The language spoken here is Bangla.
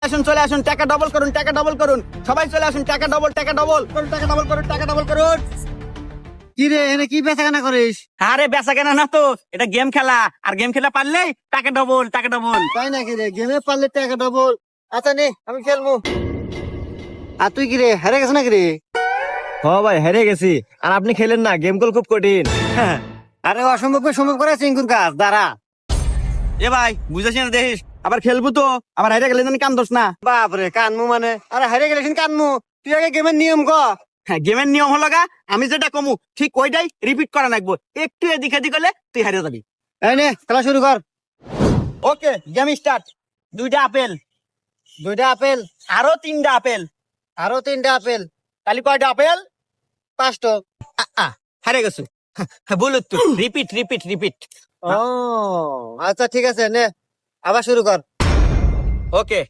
আসুন চলে আসুন, টাকা ডবল করুন, টাকা ডবল করুন, সবাই চলে আসুন, টাকা ডবল করুন, টাকা ডবল করুন, টাকা ডবল করুন। কি রে এনে কি বেচা কেনা করিস? আরে বেচা কেনা না তো, এটা গেম খেলা, আর গেম খেলা পারলেই টাকা ডবল, টাকা ডবল। তাই নাকি রে? গেমে পারলে টাকা ডবল। আচ্ছা নে আমি খেলবো। আর তুই কি রে হেরে গেছ নাকি রে? হ ভাই হেরে গেছি। আর আপনি খেলেন না, গেম কল খুব কঠিন। আরে অসম্ভব সম্ভব করে চিঙ্কুর কাজ দাঁড়া। এ ভাই বুঝাছি না, দেখিস আবার খেলবো তো, আবার হেরে গেলে জানি কান্দোস না। বাপরে কানমু মানে? আরে হেরে গেলে কানমু? তুই আগে গেমের নিয়ম ক। হ্যাঁ, গেমের নিয়ম হলো গা, আমি যেটা কমু ঠিক ওইটাই রিপিট করা লাগবো। একটু এদিক এদিক হলে তুই হারিয়ে যাবি। এই নে খেলা শুরু কর। ওকে, গেম স্টার্ট। 2টা আপেল, 2টা আপেল, আরো 3টা আপেল, আরো 3টা আপেল, তাহলে কয়টা আপেল? 5টো। হারে গেছো। ভুল উত্তর, রিপিট রিপিট রিপিট। ও আচ্ছা ঠিক আছে নে আবার শুরু কর। ওকে,